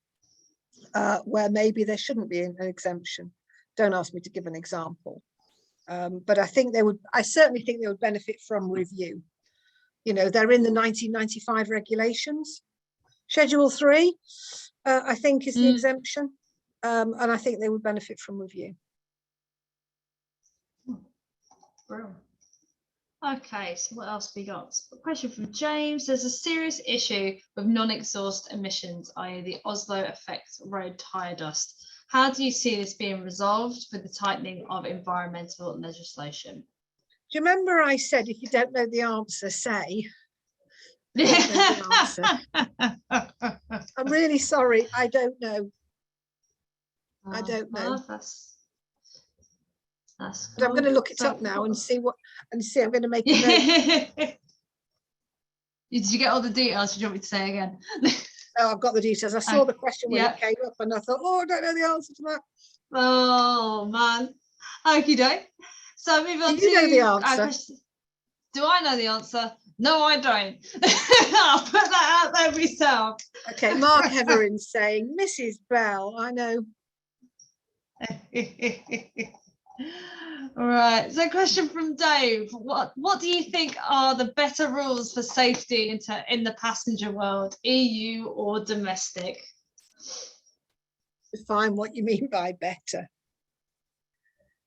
where maybe there shouldn't be an exemption. Don't ask me to give an example, but I certainly think they would benefit from review. They're in the 1995 regulations. Schedule 3, I think, is the exemption, and I think they would benefit from review. Brilliant. Okay, so what else we got? A question from James. There's a serious issue with non-exhaust emissions, i.e. the Oslo effect road tyre dust. How do you see this being resolved with the tightening of environmental legislation? Do you remember I said, if you don't know the answer, say? I don't know the answer. I'm really sorry. I don't know. I don't know. That's but I'm going to look it up now and see. I'm going to make a note. Did you get all the details? Do you want me to say again? No, I've got the details. I saw the question when it came up, and I thought, oh, I don't know the answer to that. Oh man. Okie doke. So move on Do you know the answer? Do I know the answer? No, I don't. I'll put that out there myself. Okay, Mark Heverin saying, Mrs. Bell, I know. All right, so question from Dave. What do you think are the better rules for safety in the passenger world, EU or domestic? Define what you mean by better.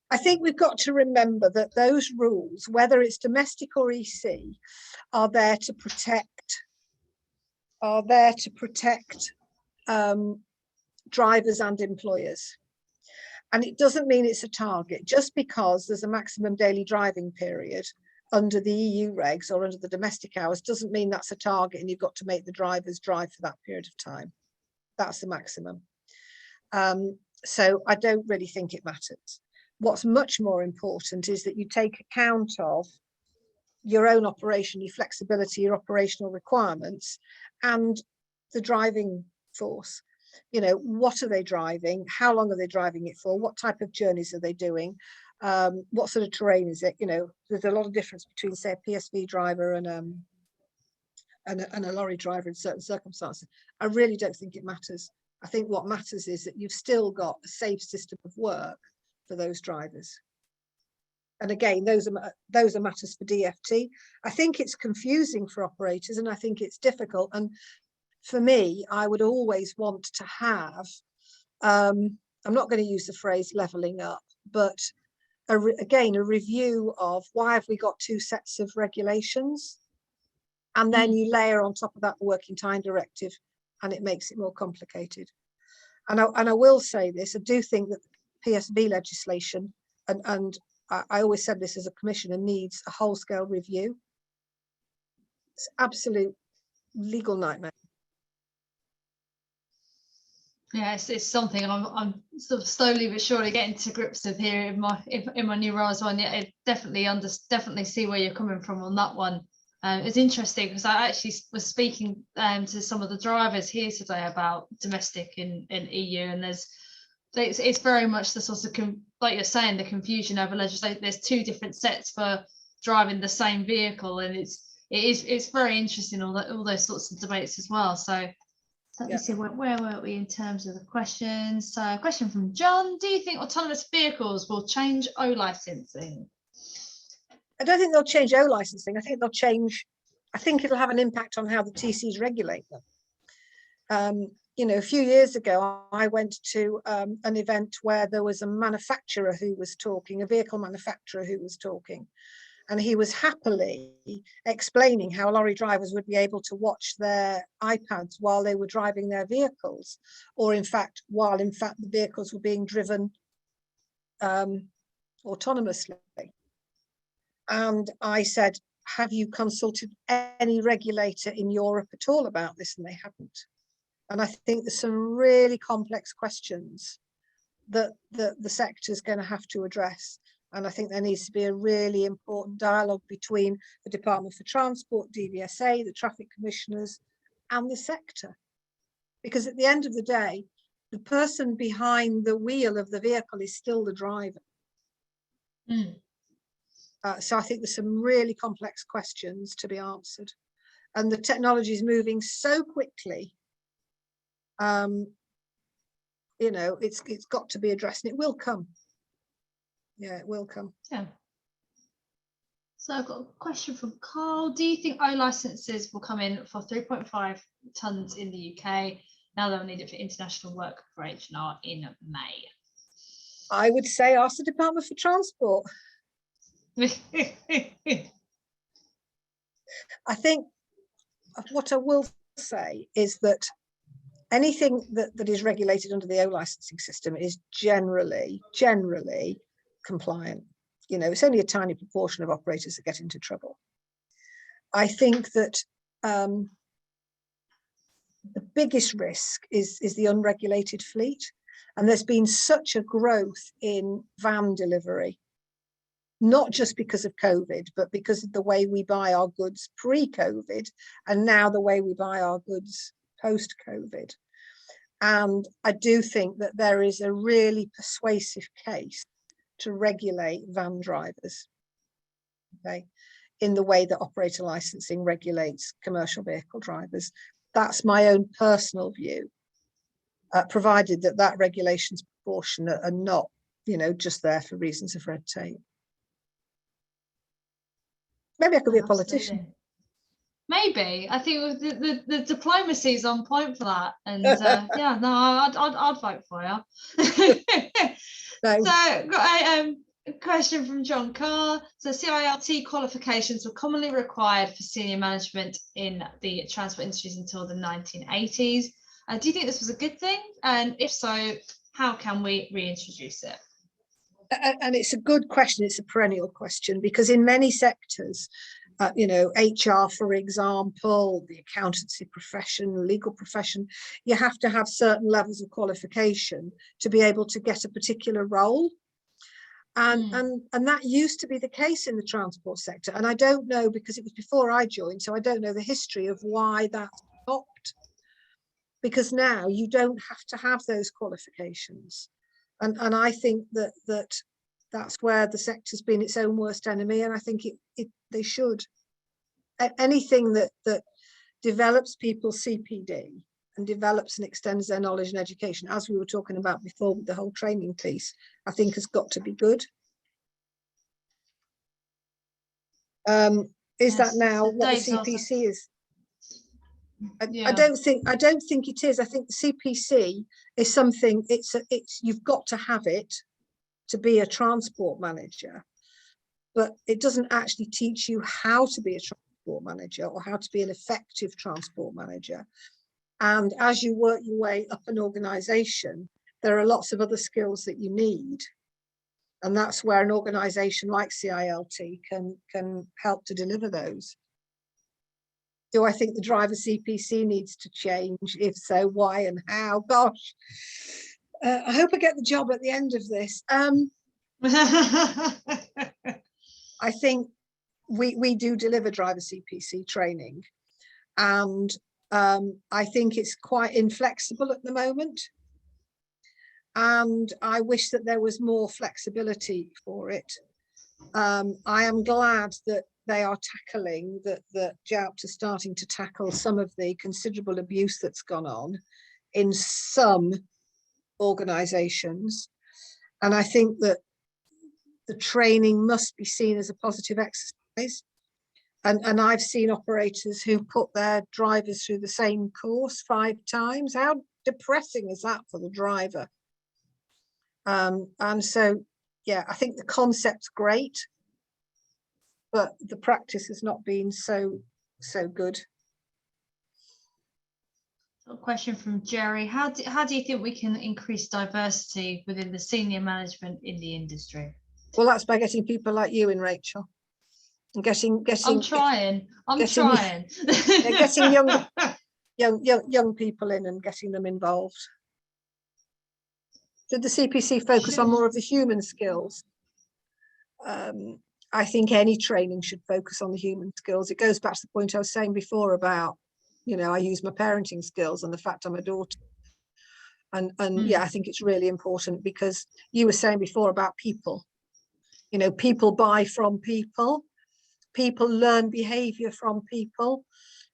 I think we've got to remember that those rules, whether it's domestic or EC, are there to protect drivers and employers. And it doesn't mean it's a target. Just because there's a maximum daily driving period under the EU regs or under the domestic hours doesn't mean that's a target and you've got to make the drivers drive for that period of time. That's the maximum. So I don't really think it matters. What's much more important is that you take account of your own operation, your flexibility, your operational requirements, and the driving force. You know, what are they driving? How long are they driving it for? What type of journeys are they doing? What sort of terrain is it? You know, there's a lot of difference between, say, a PSV driver and a lorry driver in certain circumstances. I really don't think it matters. I think what matters is that you've still got a safe system of work for those drivers. And again, those are matters for DFT. I think it's confusing for operators and I think it's difficult. And for me, I would always want to have, I'm not going to use the phrase levelling up, but again, a review of why have we got two sets of regulations? And then you layer on top of that the working time directive and it makes it more complicated. And I will say this, I do think that PSV legislation, and I always said this as a commissioner, needs a whole-scale review. It's absolute legal nightmare. Yeah, it's something I'm sort of slowly but surely getting to grips with here in my new role as well. And yeah, I definitely see where you're coming from on that one. It's interesting because I actually was speaking to some of the drivers here today about domestic in EU, and it's very much the sort of, like you're saying, the confusion over legislation. There's two different sets for driving the same vehicle, and it's very interesting, all those sorts of debates as well. So let me see, where were we in terms of the questions? So a question from John: do you think autonomous vehicles will change O licensing? I don't think they'll change O licensing. I think it'll have an impact on how the TCs regulate them. You know, a few years ago, I went to an event where there was a manufacturer who was talking, a vehicle manufacturer who was talking, and he was happily explaining how lorry drivers would be able to watch their iPads while they were driving their vehicles, or while the vehicles were being driven autonomously. And I said, have you consulted any regulator in Europe at all about this? And they haven't. And I think there's some really complex questions that the sector is going to have to address. And I think there needs to be a really important dialogue between the Department for Transport, DVSA, the traffic commissioners, and the sector. Because at the end of the day, the person behind the wheel of the vehicle is still the driver. So I think there's some really complex questions to be answered. And the technology is moving so quickly. You know, it's got to be addressed, and it will come. Yeah, it will come. Yeah. So I've got a question from Carl. Do you think O licenses will come in for 3.5 tonnes in the UK? Now they'll need it for international work for H&R in May. I would say ask the Department for Transport. I think what I will say is that anything that is regulated under the O licensing system is generally compliant. You know, it's only a tiny proportion of operators that get into trouble. I think that the biggest risk is the unregulated fleet. And there's been such a growth in van delivery, not just because of COVID, but because of the way we buy our goods pre-COVID, and now the way we buy our goods post-COVID. And I do think that there is a really persuasive case to regulate van drivers. Okay, in the way that operator licensing regulates commercial vehicle drivers. That's my own personal view, provided that that regulation's proportionate and not, you know, just there for reasons of red tape. Maybe I could be a politician. Maybe. I think the diplomacy is on point for that, and yeah, no, I'd vote for you. No. So, got a question from John Carr. So, CILT qualifications were commonly required for senior management in the transport industries until the 1980s. Do you think this was a good thing? And if so, how can we reintroduce it? And it's a good question. It's a perennial question, because in many sectors, you know, HR, for example, the accountancy profession, legal profession, you have to have certain levels of qualification to be able to get a particular role. And that used to be the case in the transport sector. And I don't know, because it was before I joined, so I don't know the history of why that stopped. Because now you don't have to have those qualifications. And I think that's where the sector's been its own worst enemy. And I think they should. Anything that develops people's CPD and develops and extends their knowledge and education, as we were talking about before with the whole training piece, I think has got to be good. Is that now what the CPC is? I don't think it is. I think the CPC is something, it's you've got to have it to be a transport manager, but it doesn't actually teach you how to be a transport manager or how to be an effective transport manager. And as you work your way up an organisation, there are lots of other skills that you need. And that's where an organisation like CILT can help to deliver those. Do I think the driver CPC needs to change? If so, why and how? Gosh, I hope I get the job at the end of this. I think we do deliver driver CPC training, and I think it's quite inflexible at the moment. And I wish that there was more flexibility for it. I am glad that they are tackling, that JALT is starting to tackle some of the considerable abuse that's gone on in some organisations. And I think that the training must be seen as a positive exercise. And I've seen operators who put their drivers through the same course 5 times. How depressing is that for the driver? And so, yeah, I think the concept's great, but the practice has not been so good. A question from Jerry. How do you think we can increase diversity within the senior management in the industry? Well, that's by getting people like you in, Rachel. And getting I'm trying. Getting young people in and getting them involved. Did the CPC focus on more of the human skills? I think any training should focus on the human skills. It goes back to the point I was saying before about, you know, I use my parenting skills and the fact I'm a daughter. And yeah, I think it's really important, because you were saying before about people. You know, people buy from people. People learn behaviour from people.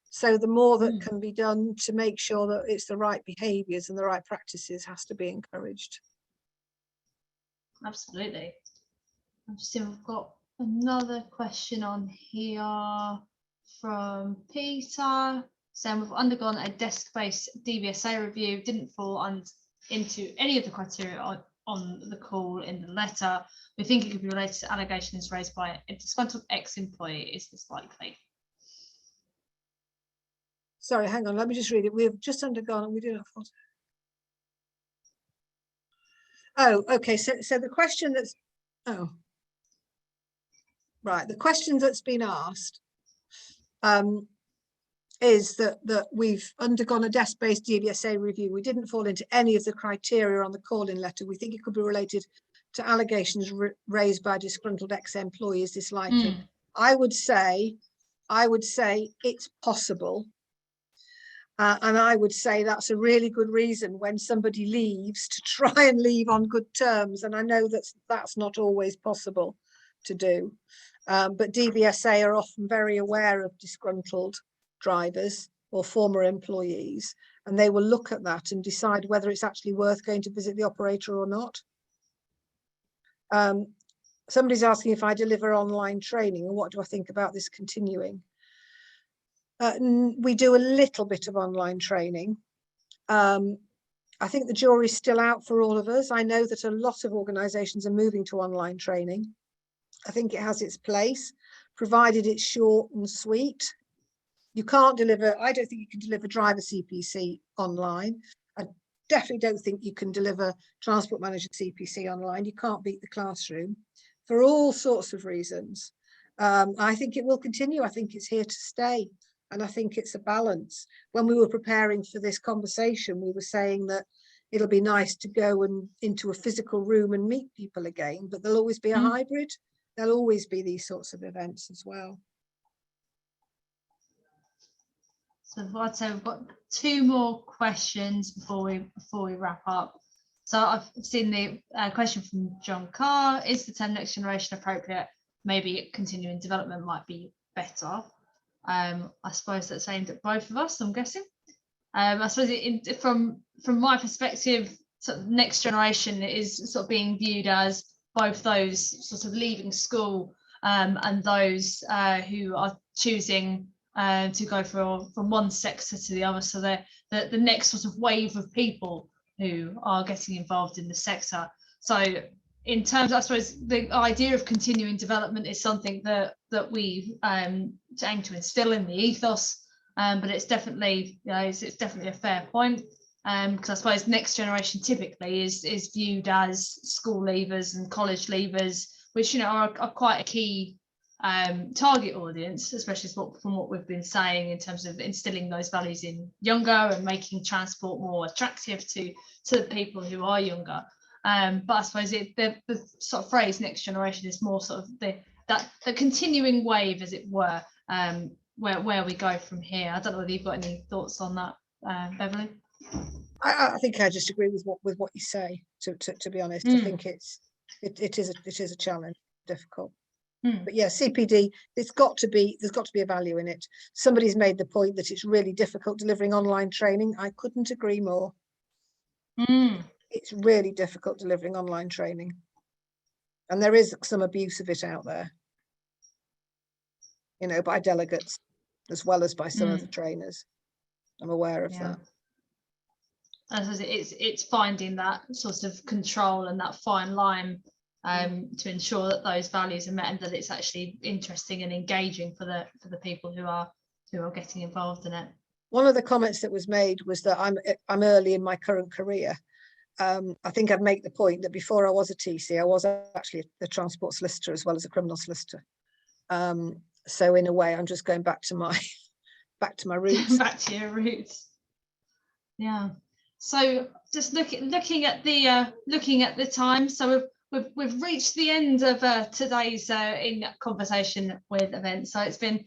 So the more that can be done to make sure that it's the right behaviours and the right practices has to be encouraged. Absolutely. I'm just seeing we've got another question on here from Peter, saying we've undergone a desk-based DVSA review, didn't fall into any of the criteria on the call in the letter. We think it could be related to allegations raised by a disgruntled ex-employee. Is this likely? Sorry, hang on, let me just read it. We have just undergone, and we do not fall. Oh, okay, so the question that's, oh, right, the question that's been asked is that we've undergone a desk-based DVSA review. We didn't fall into any of the criteria on the call-in letter. We think it could be related to allegations raised by disgruntled ex-employees. Is this likely? I would say it's possible. And I would say that's a really good reason when somebody leaves to try and leave on good terms. And I know that's not always possible, to do. But DBSA are often very aware of disgruntled drivers or former employees, and they will look at that and decide whether it's actually worth going to visit the operator or not. Somebody's asking if I deliver online training and what do I think about this continuing. We do a little bit of online training. I think the jury's still out for all of us. I know that a lot of organisations are moving to online training. I think it has its place, provided it's short and sweet. You can't deliver, I don't think you can deliver driver CPC online. I definitely don't think you can deliver transport manager CPC online. You can't beat the classroom for all sorts of reasons. I think it will continue. I think it's here to stay. And I think it's a balance. When we were preparing for this conversation, we were saying that it'll be nice to go into a physical room and meet people again, but there'll always be a hybrid. There'll always be these sorts of events as well. So I'd say we've got 2 more questions before we wrap up. So I've seen the question from John Carr: is the term next generation appropriate? Maybe continuing development might be better. I suppose that's aimed at both of us, I'm guessing. I suppose from my perspective, sort of next generation is sort of being viewed as both those sort of leaving school and those who are choosing to go from one sector to the other. So they're the next sort of wave of people who are getting involved in the sector. So in terms, I suppose, the idea of continuing development is something that we aim to instill in the ethos, but it's definitely, it's definitely a fair point, because I suppose next generation typically is viewed as school leavers and college leavers, which are quite a key target audience, especially from what we've been saying in terms of instilling those values in younger and making transport more attractive to the people who are younger. But I suppose the sort of phrase next generation is more sort of the continuing wave, as it were, where we go from here. I don't know whether you've got any thoughts on that, Beverley. I think I just agree with what you say. To be honest, I think it is a challenge, difficult. But yeah, CPD, there's got to be a value in it. Somebody's made the point that it's really difficult delivering online training. I couldn't agree more. It's really difficult delivering online training, and there is some abuse of it out there, by delegates as well as by some of the trainers. I'm aware of that. As it's finding that sort of control and that fine line to ensure that those values are met and that it's actually interesting and engaging for the people who are getting involved in it. One of the comments that was made was that I'm early in my current career. I think I'd make the point that before I was a TC, I was actually a transport solicitor as well as a criminal solicitor. So in a way, I'm just going back to my roots. Back to your roots. Yeah. So just looking at the time. So we've reached the end of today's in conversation with events. So it's been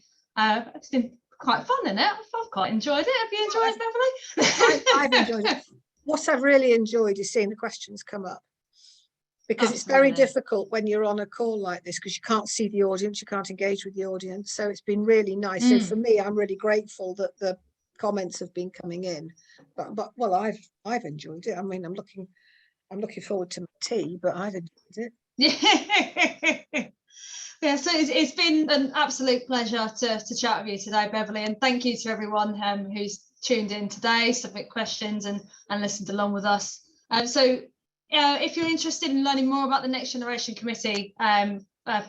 quite fun, isn't it? I've quite enjoyed it. Have you enjoyed it, Beverley? I've enjoyed it. What I've really enjoyed is seeing the questions come up, because it's very difficult when you're on a call like this, because you can't see the audience, you can't engage with the audience. So it's been really nice. So for me, I'm really grateful that the comments have been coming in. But well, I've enjoyed it. I mean, I'm looking forward to my tea, but I've enjoyed it. Yeah, so it's been an absolute pleasure to chat with you today, Beverley, and thank you to everyone who's tuned in today, submit questions and listened along with us. So if you're interested in learning more about the Next Generation Committee,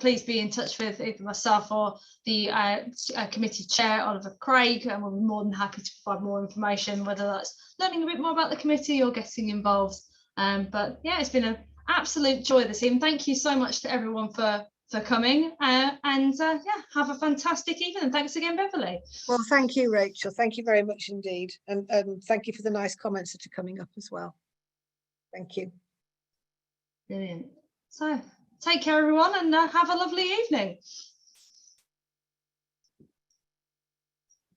please be in touch with either myself or the committee chair, Oliver Craig, and we'll be more than happy to provide more information, whether that's learning a bit more about the committee or getting involved. But yeah, it's been an absolute joy this evening. Thank you so much to everyone for coming, yeah, have a fantastic evening. Thanks again, Beverley. Well, thank you, Rachel. Thank you very much indeed, and thank you for the nice comments that are coming up as well. Thank you. Brilliant. So take care, everyone, and have a lovely evening.